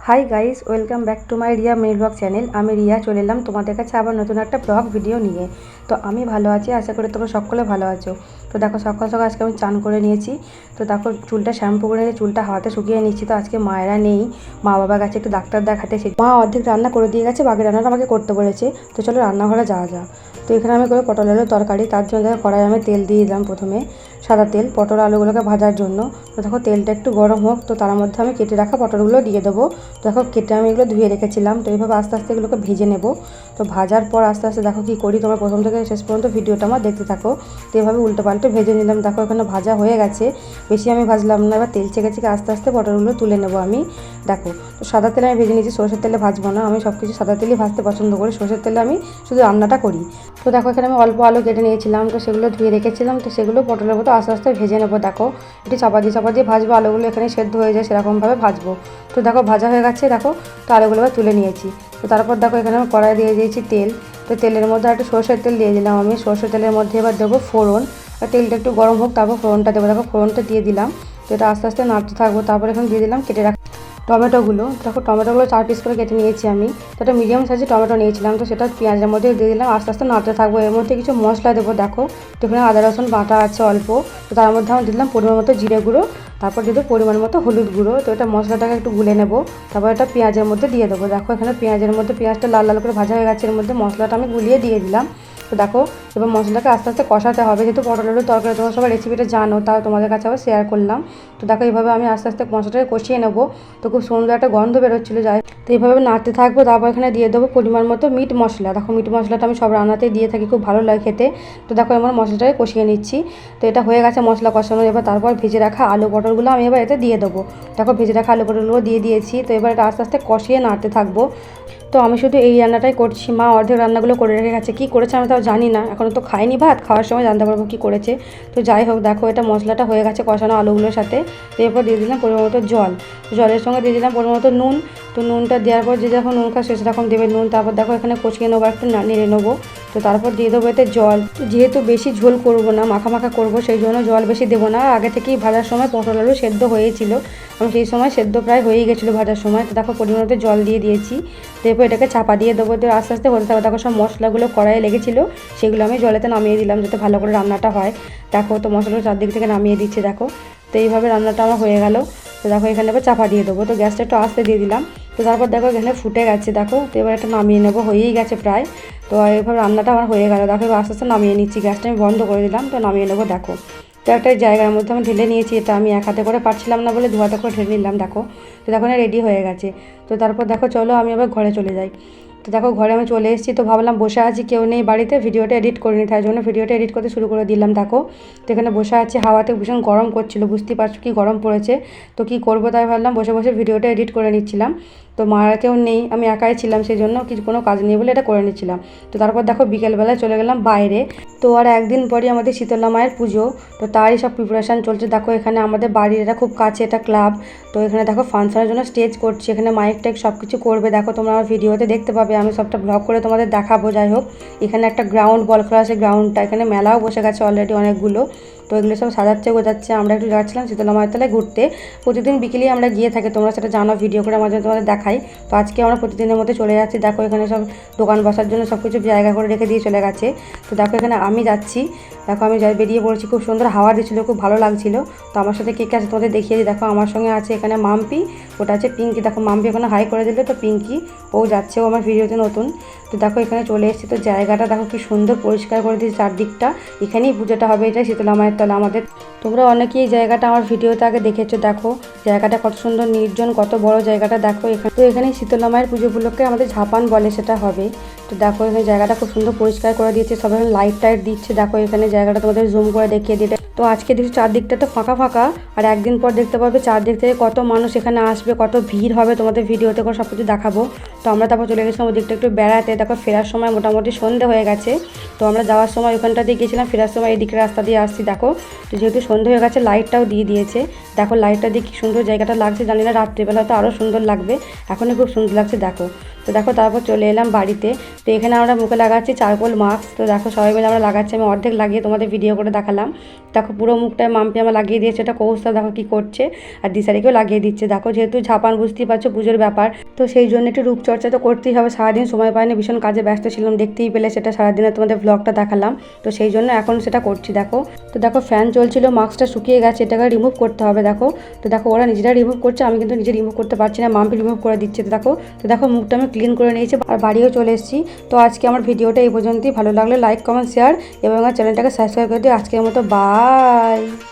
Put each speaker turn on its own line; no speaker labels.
High guys welcome back to my Riya mini blog channel. आमी रिया चले एलाम तुम्हारे काछे आबार नतून एक ब्लग भिडियो निये। तो आमी भालो आछि, आशा करी तोमरा सकले भालो आछो। तो देखो सकाल सकाल आज के आमी चान करे निয়েছি। तो देखो चुलटा शैम्पू करे निয়ে चुलटा हाथे शुकिয়ে নিচ্ছি। तो आज के मायरा নেই, মা বাবা গেছে একটু ডাক্তার দেখাতে। মা অর্ধেক রান্না করে দিয়ে গেছে, বাকি রান্নাটা আমাকে করতে বলেছে। তো চলো রান্নাঘরে যাওয়া যাক। তো এখানে আমি করে পটল আলুর তরকারি, তার জন্য দেখো কড়াই আমি তেল দিয়ে দিলাম। প্রথমে সাদা তেল পটল আলুগুলোকে ভাজার জন্য। তো দেখো তেলটা একটু গরম হোক, তো তার মধ্যে আমি কেটে রাখা পটলগুলো দিয়ে দেবো। দেখো কেটে আমি এগুলো ধুয়ে রেখেছিলাম। তো এইভাবে আস্তে আস্তে এগুলোকে ভেজে নেব। তো ভাজার পর আস্তে আস্তে দেখো কী করি, তোমরা প্রথম থেকে শেষ পর্যন্ত ভিডিওটা আমার দেখতে থাকো। তো এভাবে উল্টো পাল্টে ভেজে নিলাম। দেখো এখানে ভাজা হয়ে গেছে, বেশি আমি ভাজলাম না। এবার তেল ছেঁকে ছেঁকে আস্তে আস্তে পটলগুলো তুলে নেব আমি। দেখো তো সাদা তেলে আমি ভেজে নিয়েছি, সরষের তেলে ভাজবো না। আমি সব কিছু সাদা তেলেই ভাজতে পছন্দ করি, সরষের তেলে আমি শুধু রান্নাটা করি। তো দেখো এখানে আমি অল্প আলু কেটে নিয়েছিলাম, তো সেগুলো ধুয়ে রেখেছিলাম। তো সেগুলো পটলের মতো আস্তে আস্তে ভেজে নেবো। দেখো একটু চাপা দিয়ে ভাজবো, আলুগুলো এখানে সেদ্ধ হয়ে যায় সেরকমভাবে ভাজবো। তো দেখো ভাজা হয়ে গেছে, দেখো তো আলুগুলো এবার তুলে নিয়েছি। তো তারপর দেখো এখানে আমি কড়াই দিয়ে দিয়েছি তেল। তো তেলের মধ্যে একটু সরষের তেল দিয়ে দিলাম আমি। সরষের তেলের মধ্যে এবার দেবো ফোড়ন। আর তেলটা একটু গরম হোক, তারপর ফোড়নটা দেবো। দেখো ফোড়নটা দিয়ে দিলাম। তো এটা আস্তে আস্তে নাড়তে থাকবো। তারপর এখানে দিয়ে দিলাম কেটে রাখা টমেটোগুলো। দেখো টমেটোগুলো 4 পিস করে কেটে নিয়েছি আমি। তো একটা মিডিয়াম সাইজের টমেটো নিয়েছিলাম। তো সেটা পেঁয়াজের মধ্যে দিয়ে দিলাম, আস্তে আস্তে নাড়তে থাকবো। এর মধ্যে কিছু মশলা দেবো। দেখো তো এখানে আদা রসুন বাটা আছে অল্প। তো তার মধ্যে আমি দিলাম পরিমাণ মতো জিরে গুঁড়ো, তারপর দিয়ে দেবো পরিমাণ মতো হলুদ গুঁড়ো। তো এটা মশলাটাকে একটু গুলে নেবো। তারপর এটা পেঁয়াজের মধ্যে দিয়ে দেবো। দেখো এখানে পেঁয়াজটা লাল লাল করে ভাজা হয়ে গেছে, এর মধ্যে মশলাটা আমি গুলিয়ে দিয়ে দিলাম। তো দেখো এবার মশলাটাকে আস্তে আস্তে কষাতে হবে। যেহেতু পটল আলুর তরকারি তোমরা সবাই রেসিপিটা জানো, তাও তোমাদের কাছে আবার শেয়ার করলাম। তো দেখো এইভাবে আমি আস্তে আস্তে মশলাটাকে কষিয়ে নেবো। তো খুব সুন্দর একটা গন্ধ বেরোচ্ছিলো, যাই তো এইভাবে নাড়তে থাকবো। তারপর এখানে দিয়ে দেবো পরিমাণ মতো মিট মশলা। দেখো মিট মশলাটা আমি সব রান্নাতেই দিয়ে থাকি, খুব ভালো লাগে খেতে। তো দেখো আমার মশলাটাকে কষিয়ে নিচ্ছি। তো এটা হয়ে গেছে মশলা কষানো। এবার তারপর ভেজে রাখা আলু পটলগুলো আমি এবার এতে দিয়ে দেবো। দেখো ভেজে রাখা আলু পটলগুলো দিয়ে দিয়েছি। তো এবার এটা আস্তে আস্তে কষিয়ে নাড়তে থাকবো। তো আমি শুধু এই রান্নাটাই করছি, মা অর্ধেক রান্নাগুলো করে রেখে গেছে। কী করেছে আমি তাও জানি না, এখনও তো খাইনি ভাত, খাওয়ার সময় জানতে পারবো কী করেছে। তো যাই হোক দেখো এটা মশলাটা হয়ে গেছে কষানো আলুগুলোর সাথে। তো এরপর দিয়ে দিলাম পরিমাণ মতো জল। জলের সঙ্গে দিয়ে দিলাম পরিমাণ মতো নুন। তো নুনটা দেওয়ার পর যে যখন নুন খায় সেরকম দেবে নুন। তারপর দেখো এখানে কষিয়ে নেবো, একটু নেড়ে নেবো। তো তারপর দিয়ে দেবো এতে জল। যেহেতু বেশি ঝোল করবো না, মাখা মাখা করবো, সেই জন্য জল বেশি দেবো না। আগে থেকেই ভাজার সময় পটল আলু সেদ্ধ হয়েছিল, আমি সেই সময় সেদ্ধ প্রায় হয়েই গেছিলো ভাজার সময়। তো দেখো পরিমাণ মতো জল দিয়ে দিয়েছি। এরপর এটাকে চাপা দিয়ে দেবো। তো আস্তে আস্তে হতে থাকবে। দেখো সব মশলাগুলো কড়াইয়ে লেগেছিলো, সেগুলো আমি জলেতে নামিয়ে দিলাম যাতে ভালো করে রান্নাটা হয়। দেখো তো মশলাগুলো চারদিক থেকে নামিয়ে দিচ্ছে দেখো। তো এইভাবে রান্নাটা আমার হয়ে গেল। তো দেখো এখানে এবার চাপা দিয়ে দেবো। তো গ্যাসটা একটু আস্তে দিয়ে দিলাম। তো তারপর দেখো এখানে ফুটে গেছে দেখো। তো এবার একটা নামিয়ে নেবো, হয়েই গেছে প্রায়। তো এইভাবে রান্নাটা আমার হয়ে গেল। দেখো এবার আস্তে আস্তে নামিয়ে নিচ্ছি, গ্যাসটা আমি বন্ধ করে দিলাম। তো নামিয়ে নেবো। দেখো তো একটা জায়গার মধ্যে আমি ঢেলে নিয়েছি। এটা আমি এক হাতে করে পারছিলাম না বলে 2 হাতে করে ঢেলে নিলাম। দেখো তো দেখো না রেডি হয়ে গেছে। তো তারপর দেখো চলো আমি আবার ঘরে চলে যাই। তো দেখো ঘরে আমি চলে এসেছি। তো ভাবলাম বসে আছি, কেউ নেই বাড়িতে, ভিডিওটা এডিট করে নিই, তাই জন্য ভিডিওটা এডিট করতে শুরু করে দিলাম। দেখো তো এখানে বসে আছি, হাওয়াতে ভীষণ গরম করছিল, বুঝতেই পারছো কি গরম পড়েছে। তো কি করবো তাই ভাবলাম বসে বসে ভিডিওটা এডিট করে নিচ্ছিলাম। তো মারা কেউ নেই, আমি একাই ছিলাম, সেই জন্য কোনো কাজ নেই বলে এটা করে নিচ্ছিলাম। তো তারপর দেখো বিকেলবেলায় চলে গেলাম বাইরে। তো আর একদিন পরই আমাদের শীতলা মায়ের পুজো। তো তারই সব প্রিপারেশান চলছে। দেখো এখানে আমাদের বাড়ির এটা খুব কাছে, এটা ক্লাব। তো এখানে দেখো ফাংশনের জন্য স্টেজ করছে, এখানে মাইক টাইক সব কিছু করবে। দেখো তোমরা আমার ভিডিওতে দেখতে পাবে, আমি সবটা ব্লগ করে তোমাদের দেখাবো। যাই হোক এখানে একটা গ্রাউন্ড বল খেলা আছে, গ্রাউন্ডটা এখানে মেলাও বসে গেছে অলরেডি অনেকগুলো। তো এগুলো সব সাজাচ্ছে গোজাচ্ছে। আমরা একটু যাচ্ছিলাম শীতলা মায়ের তলায় ঘুরতে। প্রতিদিন বিকেলেই আমরা গিয়ে থাকি, তোমরা সেটা জানো, ভিডিও করে মাঝে তোমাদের দেখাই। তো আজকে আমরা প্রতিদিনের মধ্যে চলে যাচ্ছি। দেখো এখানে সব দোকান বসার জন্য সব কিছু জায়গা করে রেখে দিয়ে চলে গেছে। তো দেখো এখানে আমি যাচ্ছি। দেখো আমি বেরিয়ে পড়েছি, খুব সুন্দর হাওয়া দিচ্ছিলো, খুব ভালো লাগছিলো। তো আমার সাথে কে কে আছে তোমাদের দেখিয়ে দিই। দেখো আমার সঙ্গে আছে এখানে মাম্পি, ওটা আছে পিঙ্কি। দেখো মাম্পি ওখানে হাই করে দিলে, তো পিঙ্কি ও যাচ্ছে, ও আমার ভিডিওতে নতুন। তো দেখো এখানে চলে এসেছি। তো জায়গাটা দেখো কি সুন্দর পরিষ্কার করে দিয়েছে চারদিকটা। এখানেই পুজোটা হবে, এটা শীতলা মায়ের তলা আমাদের। তোমরা অনেকেই এই জায়গাটা আমার ভিডিওতে আগে দেখেছো। দেখো জায়গাটা কত সুন্দর নির্জন, কত বড় জায়গাটা দেখো। এখানে তো এখানে শীতলা মায়ের পুজো উপলক্ষে আমাদের ঝাপান বলে, সেটা হবে। তো দেখো এখানে জায়গাটা খুব সুন্দর পরিষ্কার করে দিয়েছে, সবাই লাইট টাইট দিচ্ছে। দেখো এখানে জায়গাটা তোমাদের জুম করে দেখিয়ে দিতে। তো আজকে দেখছি চারদিকটা তো ফাঁকা ফাঁকা, আর একদিন পর দেখতে পাবে চারদিক থেকে কত মানুষ এখানে আসবে, কত ভিড় হবে, তোমাদের ভিডিওতে করে সব কিছু দেখাবো। তো আমরা তারপর চলে গেছিলাম ওদিকটা একটু বেড়াতে। দেখো ফেরার সময় মোটামুটি সন্ধে হয়ে গেছে। তো আমরা যাওয়ার সময় ওখানটা দিয়ে গেছিলাম, ফেরার সময় এদিকে রাস্তা দিয়ে আসছি। দেখো তো যেহেতু সন্ধে হয়ে গেছে লাইটটাও দিয়ে দিয়েছে। দেখো লাইটটা দিয়ে কি সুন্দর জায়গাটা লাগছে, জানি না রাত্রিবেলা তো আরও সুন্দর লাগবে, এখনই খুব সুন্দর লাগছে। দেখো তো দেখো তারপর চলে এলাম বাড়িতে। তো এখানে আমরা মুখে লাগাচ্ছি চারকোল মাস্ক। তো দেখো সবাই মিলে আমরা লাগাচ্ছি, আমি অর্ধেক লাগিয়ে তোমাদের ভিডিও করে দেখালাম। দেখো দেখো পুরো মুখটায় মাম্পি আমার লাগিয়ে দিয়েছে, এটা কৌশল দেখো কী করছে, আর দিশারিকেও লাগিয়ে দিচ্ছে। দেখো যেহেতু ঝাপান বুঝতেই পারছো পুজোর ব্যাপার, তো সেই জন্য একটু রূপচর্চা তো করতেই হবে। সারাদিন সময় পাইনি, ভীষণ কাজে ব্যস্ত ছিলাম, দেখতেই পেলে সেটা সারাদিনে তোমাদের ব্লগটা দেখালাম। তো সেই জন্য এখন সেটা করছি। দেখো তো দেখো ফ্যান চলছিল, মাস্কটা শুকিয়ে গেছে, এটাকে রিমুভ করতে হবে। দেখো তো দেখো ওরা নিজেরা রিমুভ করছে, আমি কিন্তু নিজে রিমুভ করতে পারছি না, মাম্পি রিমুভ করে দিচ্ছে। তো দেখো মুখটা আমি ক্লিন করে নিয়েছি আর বাড়িও চলে এসেছি। তো আজকে আমার ভিডিওটা এই পর্যন্তই। ভালো লাগলে লাইক কমেন্ট শেয়ার এবং আমার চ্যানেলটাকে সাবস্ক্রাইব করে দিও। আজকের মতো বাই।